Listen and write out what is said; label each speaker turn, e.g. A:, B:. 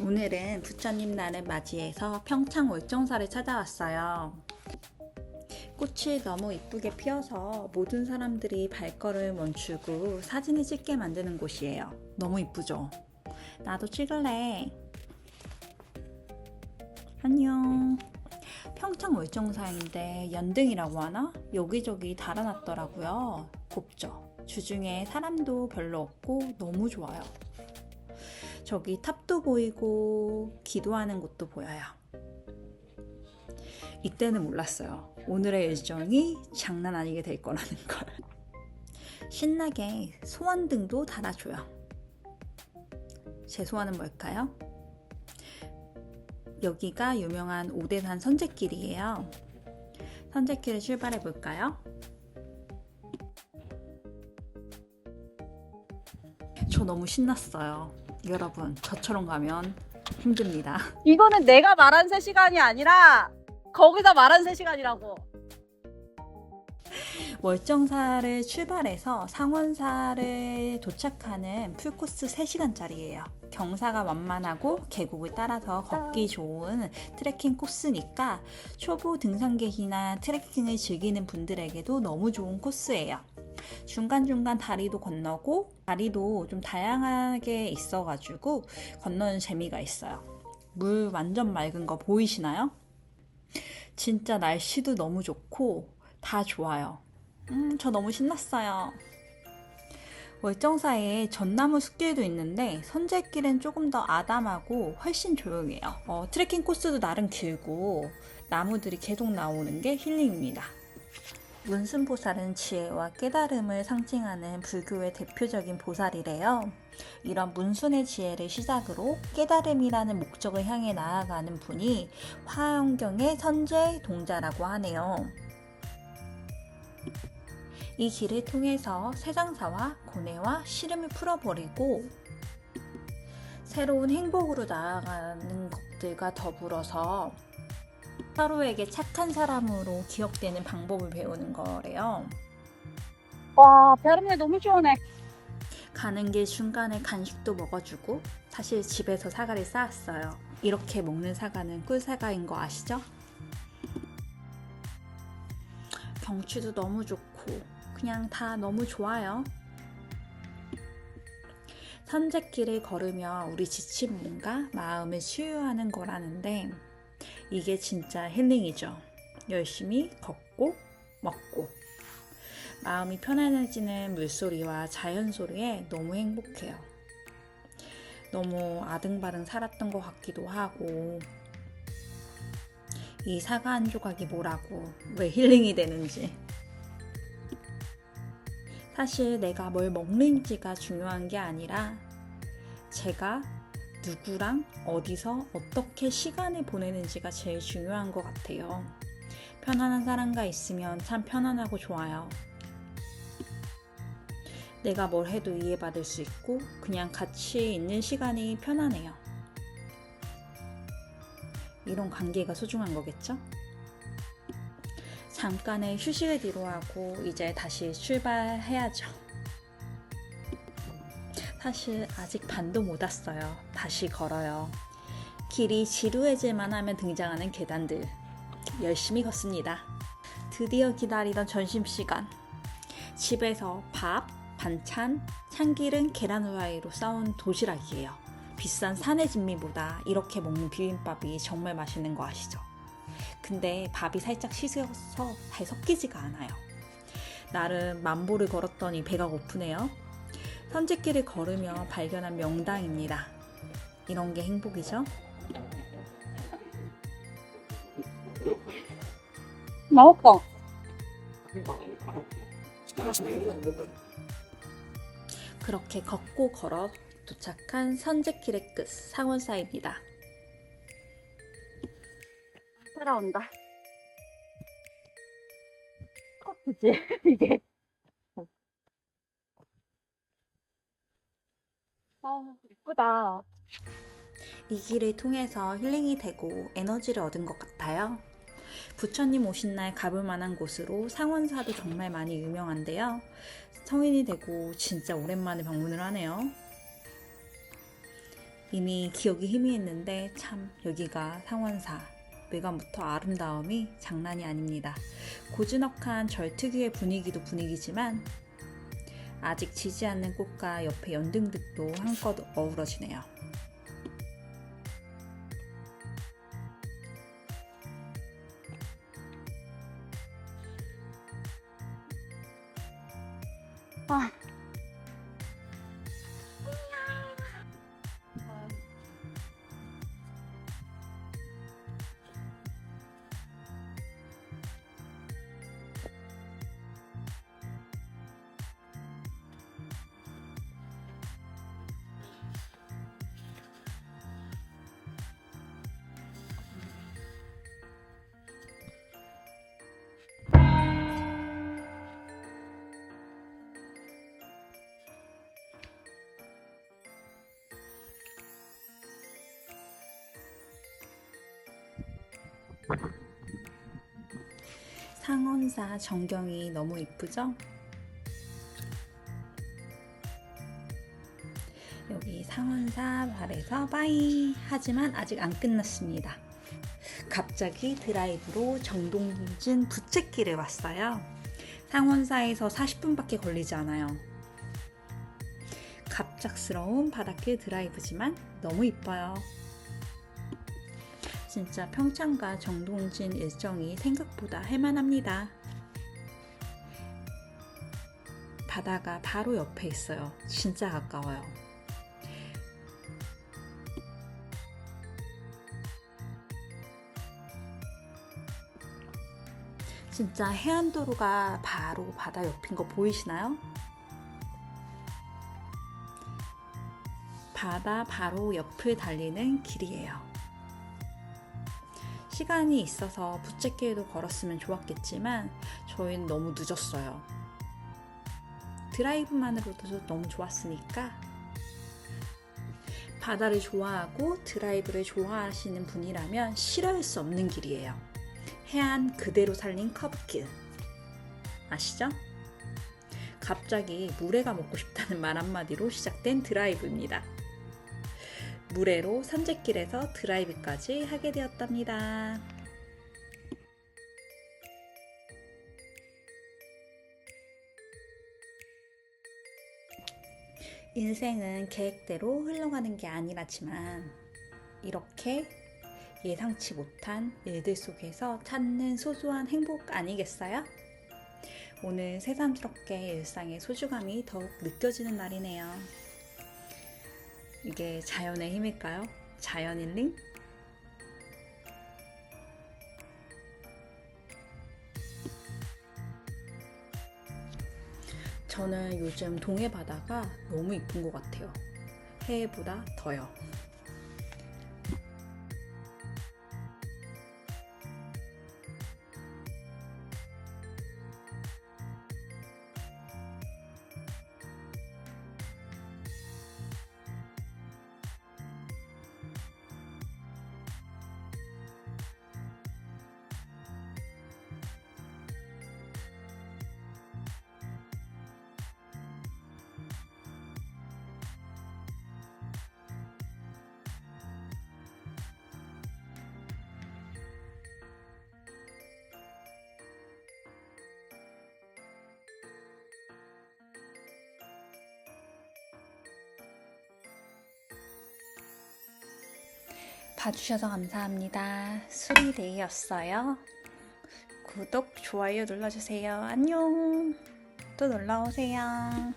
A: 오늘은 부처님 날을 맞이해서 평창 월정사를 찾아왔어요. 꽃이 너무 이쁘게 피어서 모든 사람들이 발걸음을 멈추고 사진을 찍게 만드는 곳이에요. 너무 이쁘죠? 나도 찍을래. 안녕. 평창 월정사인데 연등이라고 하나? 여기저기 달아놨더라고요. 곱죠? 주중에 사람도 별로 없고 너무 좋아요. 저기 탑도 보이고 기도하는 곳도 보여요. 이때는 몰랐어요. 오늘의 일정이 장난 아니게 될 거라는 걸. 신나게 소원등도 달아줘요. 제 소원은 뭘까요? 여기가 유명한 오대산 선제길이에요. 선제길을 출발해 볼까요? 저 너무 신났어요. 여러분, 저처럼 가면 힘듭니다.
B: 이거는 내가 말한 3시간이 아니라 거기다 말한 3시간이라고.
A: 월정사를 출발해서 상원사를 도착하는 풀코스 3시간짜리예요. 경사가 완만하고 계곡을 따라서 걷기 좋은 트레킹 코스니까 초보 등산객이나 트레킹을 즐기는 분들에게도 너무 좋은 코스예요. 중간중간 다리도 건너고 다리도 좀 다양하게 있어가지고 건너는 재미가 있어요. 물 완전 맑은 거 보이시나요? 진짜 날씨도 너무 좋고 다 좋아요. 저 너무 신났어요. 월정사에 전나무 숲길도 있는데 선제길은 조금 더 아담하고 훨씬 조용해요. 트레킹 코스도 나름 길고 나무들이 계속 나오는 게 힐링입니다. 문승보살은 지혜와 깨달음을 상징하는 불교의 대표적인 보살이래요. 이런 문순의 지혜를 시작으로 깨달음이라는 목적을 향해 나아가는 분이 화엄경의 선제동자라고 하네요. 이 길을 통해서 세상사와 고뇌와 시름을 풀어버리고 새로운 행복으로 나아가는 것들과 더불어서 서로에게 착한 사람으로 기억되는 방법을 배우는 거래요.
B: 와, 벼룩내 너무 시원해.
A: 가는 길 중간에 간식도 먹어주고 사실 집에서 사과를 쌓았어요. 이렇게 먹는 사과는 꿀사과인 거 아시죠? 경치도 너무 좋고 그냥 다 너무 좋아요. 선제길을 걸으며 우리 지친 몸과 마음을 치유하는 거라는데 이게 진짜 힐링이죠. 열심히 걷고 먹고 마음이 편안해지는 물소리와 자연 소리에 너무 행복해요. 너무 아등바등 살았던 것 같기도 하고 이 사과 한 조각이 뭐라고 왜 힐링이 되는지. 사실 내가 뭘 먹는지가 중요한 게 아니라 제가 누구랑 어디서 어떻게 시간을 보내는지가 제일 중요한 것 같아요. 편안한 사람과 있으면 참 편안하고 좋아요. 내가 뭘 해도 이해받을 수 있고 그냥 같이 있는 시간이 편안해요. 이런 관계가 소중한 거겠죠? 잠깐의 휴식을 뒤로하고 이제 다시 출발해야죠. 사실 아직 반도 못 왔어요. 다시 걸어요. 길이 지루해질만 하면 등장하는 계단들. 열심히 걷습니다. 드디어 기다리던 점심시간. 집에서 밥, 반찬, 참기름, 계란 후라이로 싸운 도시락이에요. 비싼 산의 진미보다 이렇게 먹는 비빔밥이 정말 맛있는 거 아시죠? 근데 밥이 살짝 식어서 잘 섞이지가 않아요. 나름 만보를 걸었더니 배가 고프네요. 선제길을 걸으며 발견한 명당입니다. 이런 게 행복이죠?
B: 맛있다.
A: 그렇게 걷고 걸어 도착한 선제길의 끝 상원사입니다.
B: 따라온다. 커프지 이게. 아, 예쁘다.
A: 이 길을 통해서 힐링이 되고 에너지를 얻은 것 같아요. 부처님 오신 날 가볼 만한 곳으로 상원사도 정말 많이 유명한데요. 성인이 되고 진짜 오랜만에 방문을 하네요. 이미 기억이 희미했는데 참 여기가 상원사. 외관부터 아름다움이 장난이 아닙니다. 고즈넉한 절 특유의 분위기도 분위기지만 아직 지지 않는 꽃과 옆에 연등빛도 한껏 어우러지네요.
B: 아.
A: 상원사 전경이 너무 이쁘죠? 여기 상원사 말에서 빠이! 하지만 아직 안 끝났습니다. 갑자기 드라이브로 정동진 부채길에 왔어요. 상원사에서 40분밖에 걸리지 않아요. 갑작스러운 바닷길 드라이브지만 너무 이뻐요. 진짜 평창과 정동진 일정이 생각보다 할만합니다. 바다가 바로 옆에 있어요. 진짜 가까워요. 진짜 해안도로가 바로 바다 옆인 거 보이시나요? 바다 바로 옆을 달리는 길이에요. 시간이 있어서 부채길도 걸었으면 좋았겠지만 저희는 너무 늦었어요. 드라이브만으로도 너무 좋았으니까 바다를 좋아하고 드라이브를 좋아하시는 분이라면 싫어할 수 없는 길이에요. 해안 그대로 살린 커브길 아시죠? 갑자기 물회가 먹고 싶다는 말 한마디로 시작된 드라이브입니다. 물회로 산책길에서 드라이브까지 하게 되었답니다. 인생은 계획대로 흘러가는 게 아니라지만 이렇게 예상치 못한 일들 속에서 찾는 소소한 행복 아니겠어요? 오늘 새삼스럽게 일상의 소중함이 더욱 느껴지는 날이네요. 이게 자연의 힘일까요? 자연 힐링? 저는 요즘 동해 바다가 너무 이쁜 것 같아요. 해외보다 더요. 봐주셔서 감사합니다. 수리데이였어요. 구독, 좋아요 눌러주세요. 안녕. 또 놀러오세요.